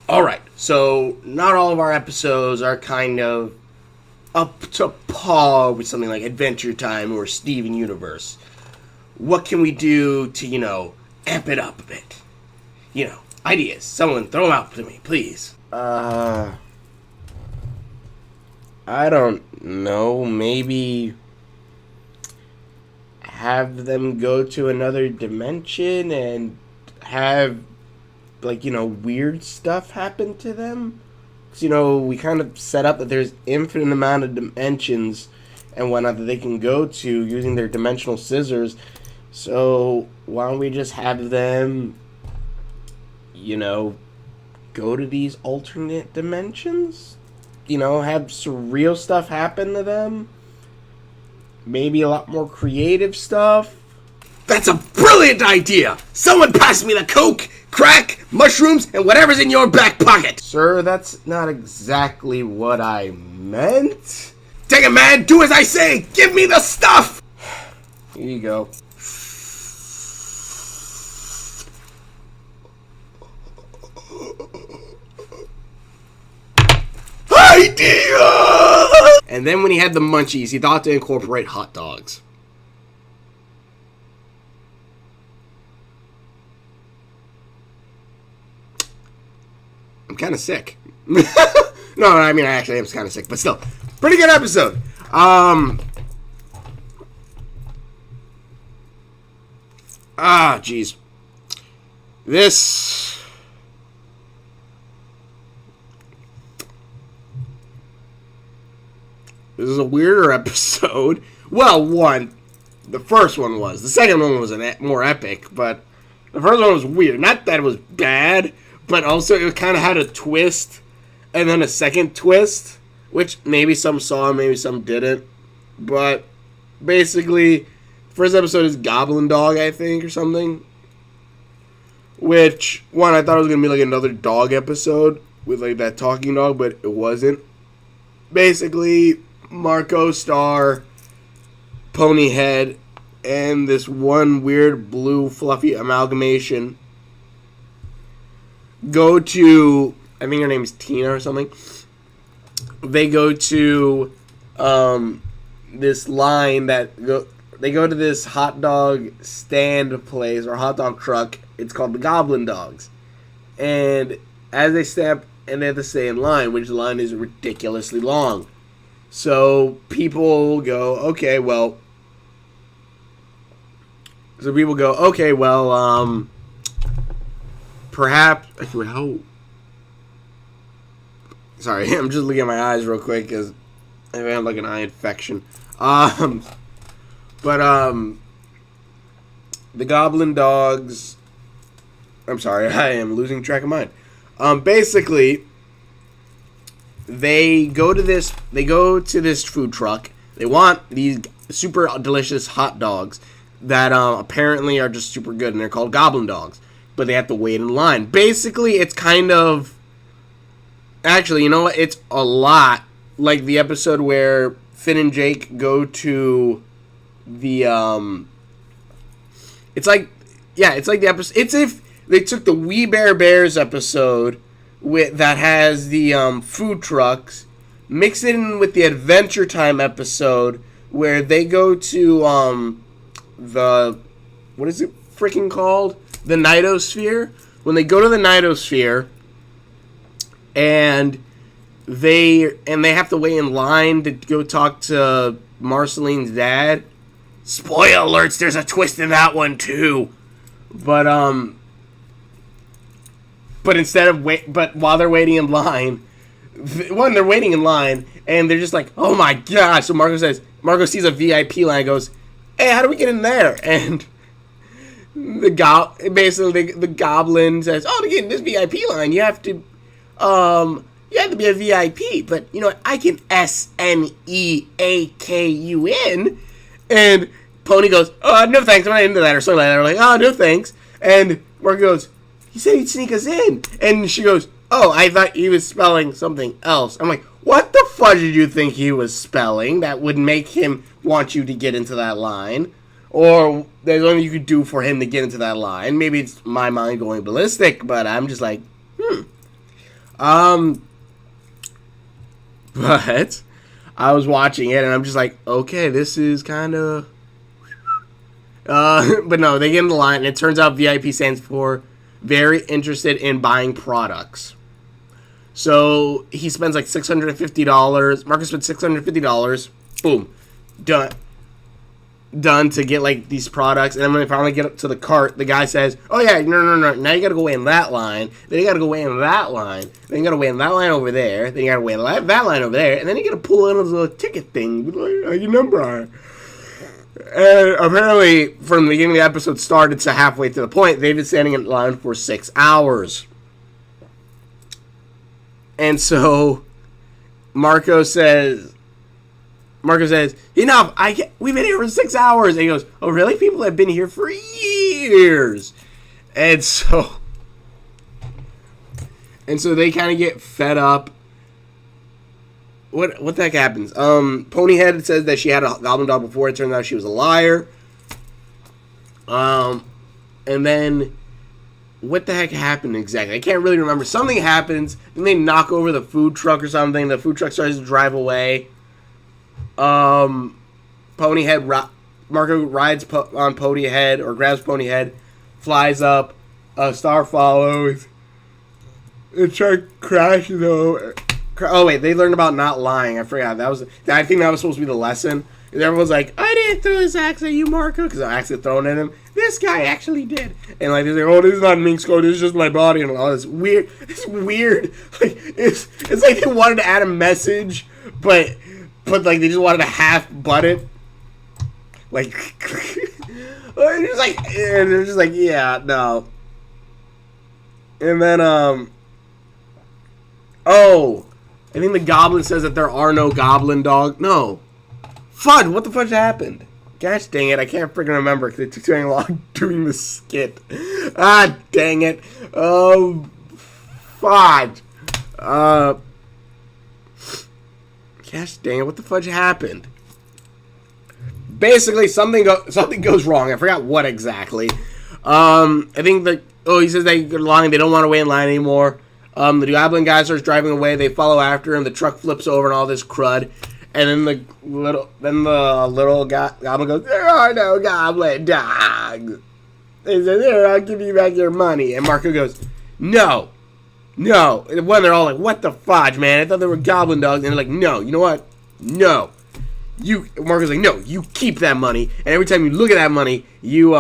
Alright, so not all of our episodes are kind of up to par with something like Adventure Time or Steven Universe. What can we do to, amp it up a bit? Ideas. Someone throw them out to me, please. I don't know. Maybe have them go to another dimension and have, weird stuff happen to them. Because, we kind of set up that there's infinite amount of dimensions and whatnot that they can go to using their dimensional scissors. So why don't we just have them, go to these alternate dimensions? Have surreal stuff happen to them? Maybe a lot more creative stuff? That's a brilliant idea! Someone pass me the coke, crack, mushrooms, and whatever's in your back pocket! Sir, that's not exactly what I meant. Dang it, man! Do as I say! Give me the stuff! Here you go. Idea! And then when he had the munchies, he thought to incorporate hot dogs. I'm kind of sick. No, I mean, I actually am kind of sick, but still. Pretty good episode. Jeez. This is a weirder episode. Well, the first one was. The second one was more epic, but the first one was weird. Not that it was bad, but also it kind of had a twist, and then a second twist, which maybe some saw, maybe some didn't. But basically, first episode is Goblin Dog, I think, or something. Which, I thought it was going to be like another dog episode with like that talking dog, but it wasn't. Basically, Marco Star, Ponyhead, and this one weird blue fluffy amalgamation go to, I think her name's Tina or something. They go to this line they go to this hot dog stand place or hot dog truck. It's called the Goblin Dogs. And as they step, and they have to stay in line, which line is ridiculously long. So people go, okay, well, perhaps, how? Sorry, I'm just looking at my eyes real quick because I have like an eye infection. The Goblin Dogs, I'm sorry, I am losing track of mine. Basically, they go to this food truck. They want these super delicious hot dogs that apparently are just super good, and they're called Goblin Dogs. But they have to wait in line. Basically, it's kind of, actually, you know what? It's a lot like the episode where Finn and Jake go to the It's like the episode. It's if they took the We Bare Bears episode that has the food trucks, mix it in with the Adventure Time episode where they go to the, what is it freaking called? The Nightosphere. When they go to the Nightosphere and they have to wait in line to go talk to Marceline's dad. Spoiler alerts, there's a twist in that one too. But while they're waiting in line, they're waiting in line, and they're just like, oh my gosh. So Marco sees a VIP line and goes, hey, how do we get in there? And the Goblin says, oh, to get in this VIP line, you have to be a VIP, but you know what? I can SNEAKUN. And Pony goes, oh, no thanks, I'm not into that, or something like that. We're like, oh, no thanks. And Mark goes, he said he'd sneak us in. And she goes, oh, I thought he was spelling something else. I'm like, what the fudge did you think he was spelling that would make him want you to get into that line? Or there's only you could do for him to get into that line. Maybe it's my mind going ballistic, but I'm just like, But I was watching it and I'm just like, okay, this is kind of. But no, they get in the line and it turns out VIP stands for very interested in buying products. So he spends like $650. Marcus spends $650. Boom, done to get like these products. And then when they finally get up to the cart, the guy says, "Oh yeah, no. Now you got to go in that line. Then you got to go in that line. Then you got to wait in that line over there. Then you got to wait in that line over there. And then you got to pull in a little ticket thing with like your number on it." And apparently, from the beginning of the episode started to halfway to the point, they've been standing in line for 6 hours. And so Marco says, "Enough! We've been here for 6 hours." And he goes, "Oh, really? People have been here for years." And so they kind of get fed up. What the heck happens? Ponyhead says that she had a goblin dog before. It turns out she was a liar. And then what the heck happened exactly? I can't really remember. Something happens. Then they knock over the food truck or something. The food truck starts to drive away. Marco rides on Ponyhead or grabs Ponyhead, flies up. Star follows. The truck crashes over. Oh wait, they learned about not lying. I forgot. I think that was supposed to be the lesson. And everyone's like, "I didn't throw this axe at you, Marco," because I accidentally thrown at him. This guy actually did. And like they're like, "Oh, this is not Mink's code. This is just my body," and all this weird. It's weird. Like it's like they wanted to add a message, but like they just wanted to half butt it. Like they're just like, yeah, no. And then I think the goblin says that there are no goblin dogs. No. Fudge, what the fudge happened? Gosh dang it, I can't freaking remember because it took too long doing the skit. Ah, dang it. Fudge. Gosh dang it, what the fudge happened? Basically, something goes wrong. I forgot what exactly. I think he says they go lying. They don't want to wait in line anymore. The goblin guy starts driving away. They follow after him. The truck flips over and all this crud. And then the little goblin goes, "There are no goblin dogs." He says, "Here, I'll give you back your money." And Marco goes, "No. And when they're all like, "What the fudge, man? I thought there were goblin dogs." And they're like, "No, you know what? No." Marco's like, "No, you keep that money. And every time you look at that money, you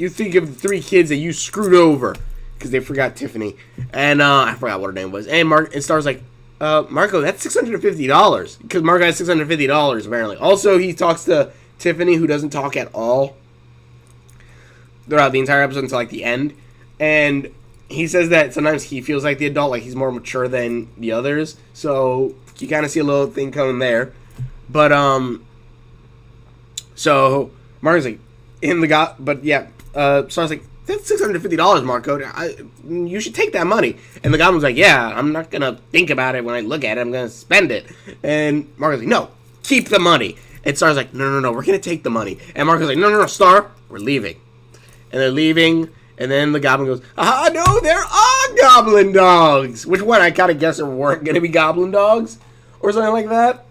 think of the 3 kids that you screwed over." Because they forgot Tiffany. And I forgot what her name was. And Star's like, "Marco, that's $650. Because Marco has $650 apparently. Also, he talks to Tiffany, who doesn't talk at all throughout the entire episode until like the end. And he says that sometimes he feels like the adult, like he's more mature than the others. So you kind of see a little thing coming there. But so Marco's like Star's like, "That's $650, Marco. You should take that money." And the goblin's like, "Yeah, I'm not going to think about it when I look at it. I'm going to spend it." And Marco's like, "No, keep the money." And Star's like, No, we're going to take the money." And Marco's like, No, Star, we're leaving." And they're leaving. And then the goblin goes, "No, there are goblin dogs." Which one I kind of guess weren't going to be goblin dogs or something like that.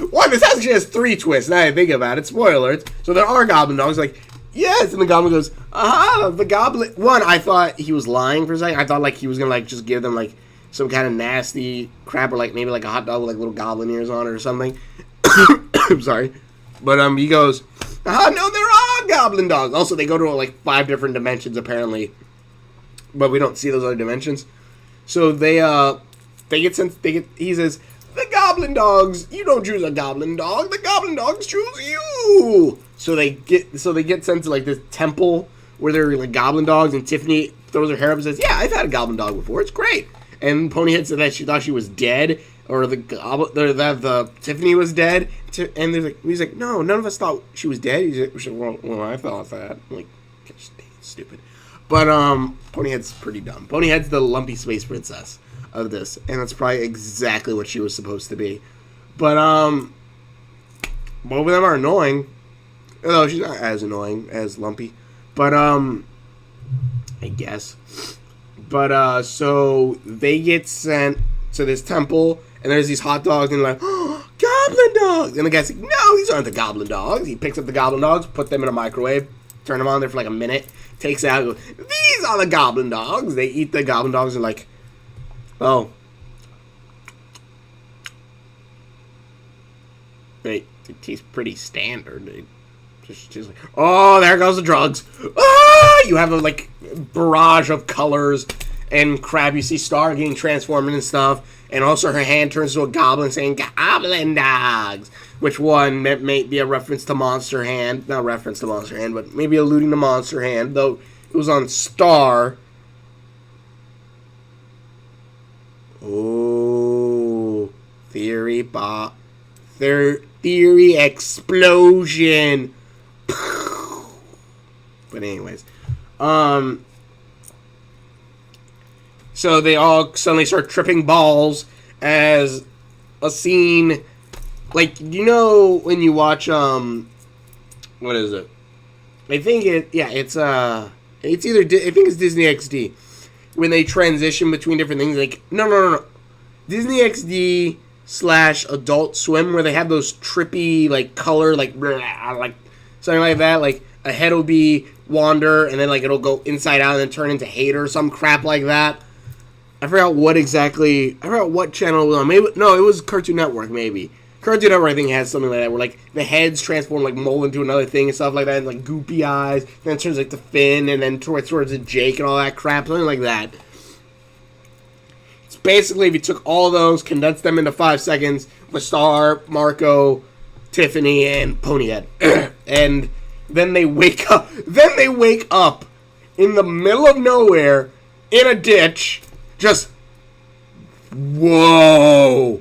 One, this actually has 3 twists now I think about it. Spoilers. So there are goblin dogs. Like, yes. And the goblin goes, the goblin. One, I thought he was lying for a second. I thought like he was going to like just give them like some kind of nasty crap or like maybe like a hot dog with like little goblin ears on it or something. I'm sorry. But he goes, "No, there are goblin dogs." Also, they go to like 5 different dimensions apparently. But we don't see those other dimensions. So he says, "The goblin dogs, you don't choose a goblin dog. The goblin dogs choose you." So they get sent to like this temple where they're like goblin dogs, and Tiffany throws her hair up and says, "Yeah, I've had a goblin dog before. It's great." And Ponyhead said that she thought she was dead, or that the Tiffany was dead. And he's like, "No, none of us thought she was dead." He's like, "Well, I thought that." I'm like, gosh, dang, it's stupid. But Ponyhead's pretty dumb. Ponyhead's the lumpy space princess of this, and that's probably exactly what she was supposed to be. But both of them are annoying. Although she's not as annoying as Lumpy, but I guess. But so they get sent to this temple, and there's these hot dogs, and they're like, oh, goblin dogs! And the guy's like, no, these aren't the goblin dogs. He picks up the goblin dogs, put them in a microwave, turn them on there for like a minute, takes it out, goes, these are the goblin dogs. They eat the goblin dogs, and like, oh. They taste pretty standard. They just like, oh, there goes the drugs. Ah! You have a like barrage of colors and crap. You see Star getting transformed and stuff, and also her hand turns to a goblin saying "Goblin dogs," which one may be a reference to Monster Hand, not reference to Monster Hand, but maybe alluding to Monster Hand. Though it was on Star. Oh, theory theory explosion. But anyways, so they all suddenly start tripping balls as a scene, like, you know when you watch what is it? I think it's either I think it's Disney XD when they transition between different things. Like no, Disney XD / Adult Swim, where they have those trippy like color like something like that. Like a head will be Wander, and then like it'll go inside out and then turn into Hater or some crap like that. I forgot what channel it was on. Maybe no, it was Cartoon Network. Maybe Cartoon Network, I think, has something like that where like the heads transform like mold into another thing and stuff like that, and like goopy eyes, and then it turns like to Finn, and then towards a Jake and all that crap, something like that. It's basically if you took all those, condensed them into 5 seconds with Star, Marco, Tiffany, and Ponyhead, and then they wake up. Then they wake up in the middle of nowhere in a ditch. Just whoa.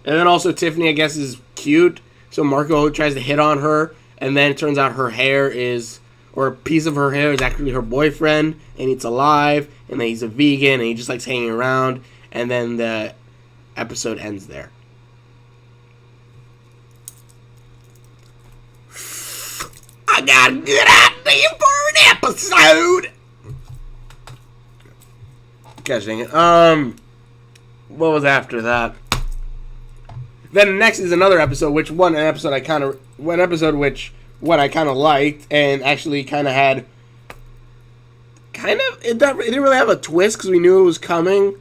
And then also Tiffany, I guess, is cute. So Marco tries to hit on her, and then it turns out her hair is, or a piece of her hair is actually her boyfriend, and it's alive, and then he's a vegan, and he just likes hanging around, and then the episode ends there. I got a good idea for an episode. Gosh dang it. What was after that? Then next is another episode, which I kind of liked, and actually kind of had it didn't really have a twist because we knew it was coming.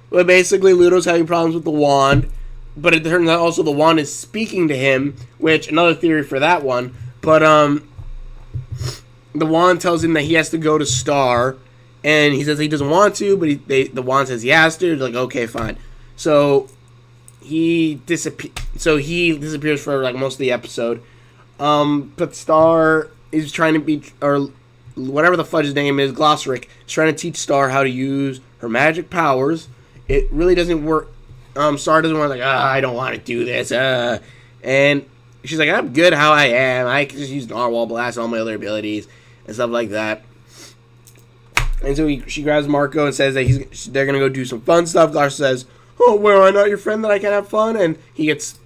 But basically, Ludo's having problems with the wand, but it turns out also the wand is speaking to him, which another theory for that one. But the wand tells him that he has to go to Star, and he says he doesn't want to, but the wand says he has to. They're like, okay, fine. So he disappears for like most of the episode. But Star is trying to be, or whatever the fudge's name is, Glossaric, is trying to teach Star how to use her magic powers. It really doesn't work. Star doesn't want, like, I don't want to do this. And she's like, I'm good how I am. I can just use Narwhal Blast and all my other abilities and stuff like that. And so she grabs Marco and says that they're going to go do some fun stuff. Glossaric says, oh, well, I'm not your friend that I can have fun. And he gets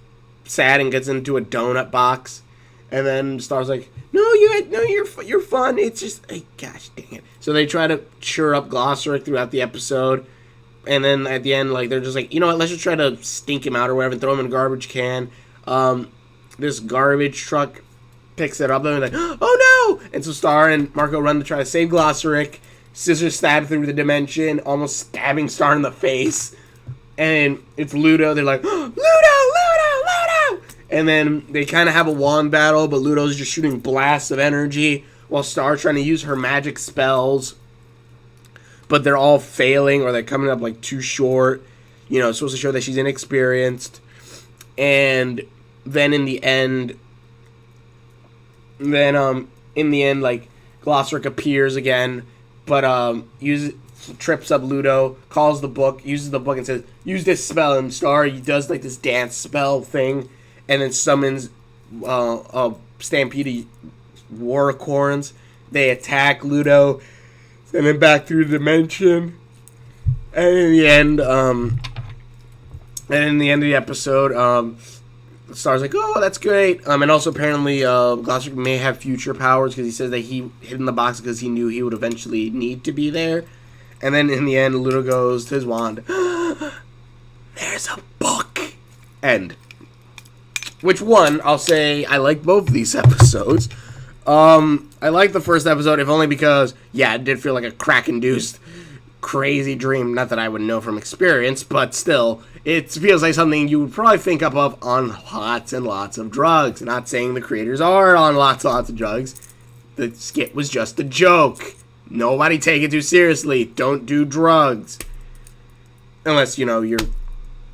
sad and gets into a donut box. And then Star's like, you're fun. It's just, gosh dang it. So they try to cheer up Glossaric throughout the episode. And then at the end, like, they're just like, you know what, let's just try to stink him out or whatever and throw him in a garbage can. This garbage truck picks it up and they're like, oh no! And so Star and Marco run to try to save Glossaric. Scissors stab through the dimension, almost stabbing Star in the face. And it's Ludo. They're like, Ludo! And then they kind of have a wand battle, but Ludo's just shooting blasts of energy while Star's trying to use her magic spells. But they're all failing, or they're coming up like too short. You know, it's supposed to show that she's inexperienced. And then in the end, like, Glossaric appears again, but trips up Ludo, calls the book, uses the book, and says, use this spell. And Star, he does like this dance spell thing, and then summons a stampede of Waracorns. They attack Ludo. And then back through the dimension. And in the end of the episode, Star's like, oh, that's great. And also apparently Gloucester may have future powers because he says that he hid in the box because he knew he would eventually need to be there. And then in the end, Ludo goes to his wand. There's a book. End. Which one, I'll say I like both of these episodes. I like the first episode, if only because, yeah, it did feel like a crack-induced crazy dream. Not that I would know from experience, but still, it feels like something you would probably think up of on lots and lots of drugs. Not saying the creators are on lots and lots of drugs. The skit was just a joke. Nobody take it too seriously. Don't do drugs. Unless, you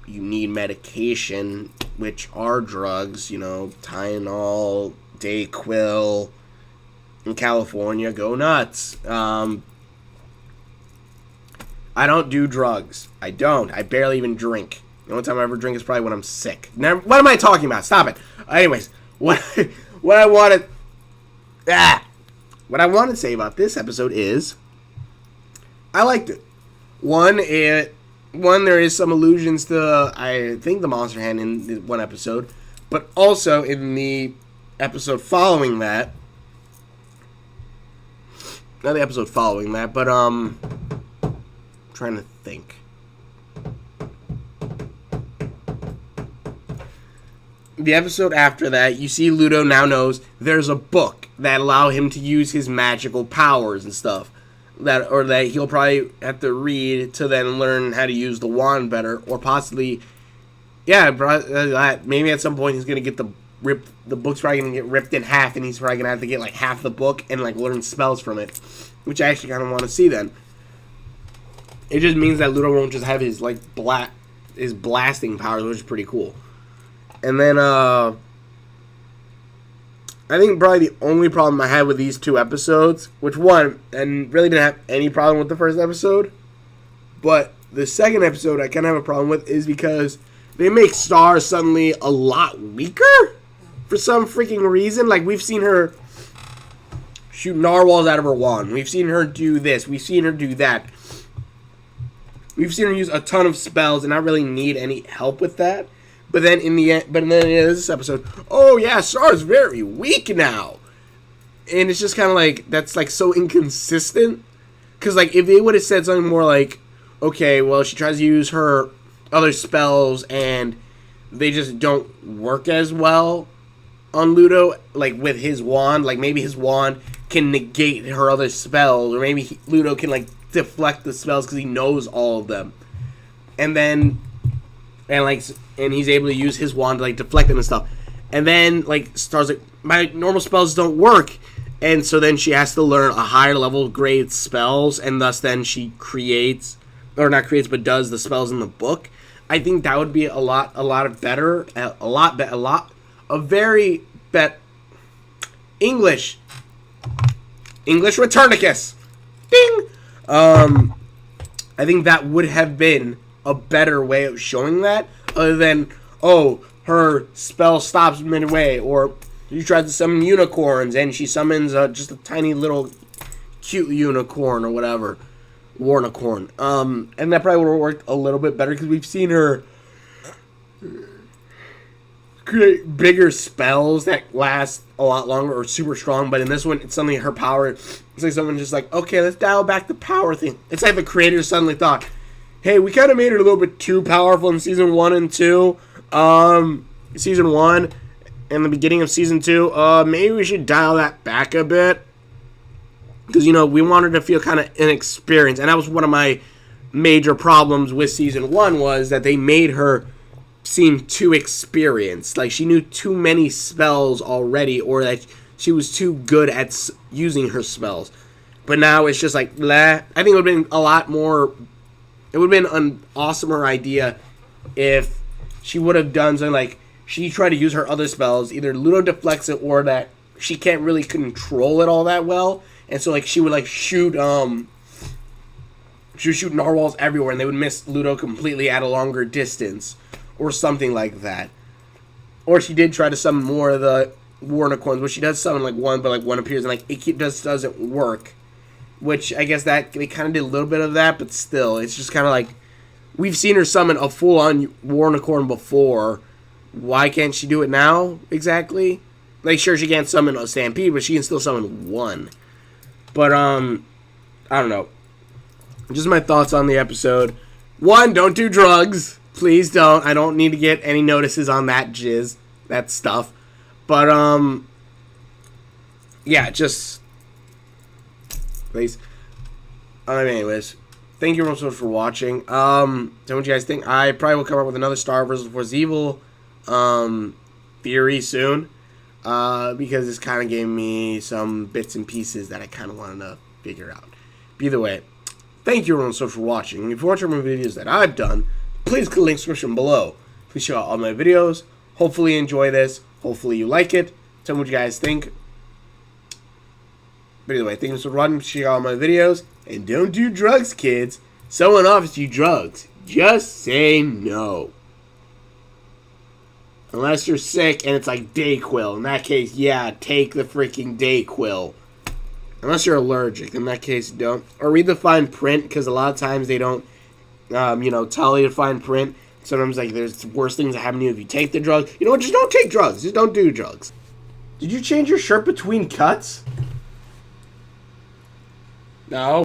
need medication, which are drugs, Tylenol, Dayquil. In California, go nuts. I don't do drugs. I don't. I barely even drink. The only time I ever drink is probably when I'm sick. Never, what am I talking about? Stop it. Anyways, what I wanted to say about this episode is I liked it. One, there is some allusions to, I think, the Monster Hand in one episode, but also in the episode following that. Not the episode following that, but I'm trying to think. The episode after that, you see Ludo now knows there's a book that allow him to use his magical powers and stuff. That he'll probably have to read to then learn how to use the wand better, or possibly, maybe at some point he's gonna get the book's probably gonna get ripped in half, and he's probably gonna have to get like half the book and like learn spells from it, which I actually kind of want to see. Then it just means that Ludo won't just have his his blasting powers, which is pretty cool. And then I think probably the only problem I had with these two episodes, which one, and really didn't have any problem with the first episode, but the second episode I kind of have a problem with, is because they make Star suddenly a lot weaker for some freaking reason. Like, we've seen her shoot narwhals out of her wand. We've seen her do this. We've seen her do that. We've seen her use a ton of spells and not really need any help with that. But then in this episode, oh yeah, Star's very weak now. And it's just kind of like, that's like so inconsistent. Because like, if they would have said something more like, okay, well, she tries to use her other spells and they just don't work as well on Ludo, like with his wand. Like, maybe his wand can negate her other spells, or maybe Ludo can like deflect the spells because he knows all of them. And he's able to use his wand to like deflect them and stuff. And then like Star's like, my normal spells don't work, and so then she has to learn a higher level grade spells, and thus then she creates, or not creates, but does the spells in the book. I think that would be a very bet English Returnicus. Ding. I think that would have been a better way of showing that, other than, oh, her spell stops midway, or you try to summon unicorns and she summons just a tiny little cute unicorn or whatever, warnicorn. And that probably would have worked a little bit better, because we've seen her create bigger spells that last a lot longer or super strong, but in this one, it's suddenly her power. It's like someone just like, okay, let's dial back the power thing. It's like the creators suddenly thought, hey, we kind of made it a little bit too powerful in season 1 and 2. Season 1 and the beginning of season 2. Maybe we should dial that back a bit, because we wanted to feel kind of inexperienced, and that was one of my major problems with season 1, was that they made her seem too experienced. Like, she knew too many spells already, or that she was too good at using her spells. But now it's just like, blah. I think it would have been a lot more. It would have been an awesomer idea if she would have done something like, she tried to use her other spells, either Ludo deflects it, or that she can't really control it all that well, and so like she would like shoot narwhals everywhere, and they would miss Ludo completely at a longer distance, or something like that. Or she did try to summon more of the warnicorns, which she does summon like one, but like one appears and like it just doesn't work. Which I guess that they kind of did a little bit of that, but still, it's just kind of like, we've seen her summon a full-on warnicorn before, why can't she do it now exactly? Like, sure, she can't summon a Stampede, but she can still summon one. But, I don't know. Just my thoughts on the episode. One, don't do drugs. Please don't. I don't need to get any notices on that jizz. That stuff. But, yeah, just... Please. Anyways, thank you so much for watching. Tell me what you guys think. I probably will come up with another Star vs. Force Evil, theory soon. Because this kind of gave me some bits and pieces that I kind of wanted to figure out. But either way, thank you everyone so much for watching. If you want to watch more videos that I've done, please click the link description below. Please check out all my videos. Hopefully you enjoy this. Hopefully you like it. Tell me what you guys think. But either way, thank you so much for watching. Check out all my videos. And don't do drugs, kids. Someone offers you drugs. Just say no. Unless you're sick and it's like Dayquil. In that case, yeah, take the freaking Dayquil. Unless you're allergic. In that case, don't. Or read the fine print, because a lot of times they don't, tell you the fine print. Sometimes, like, there's worse things that happen to you if you take the drug. You know what? Just don't take drugs. Just don't do drugs. Did you change your shirt between cuts? No.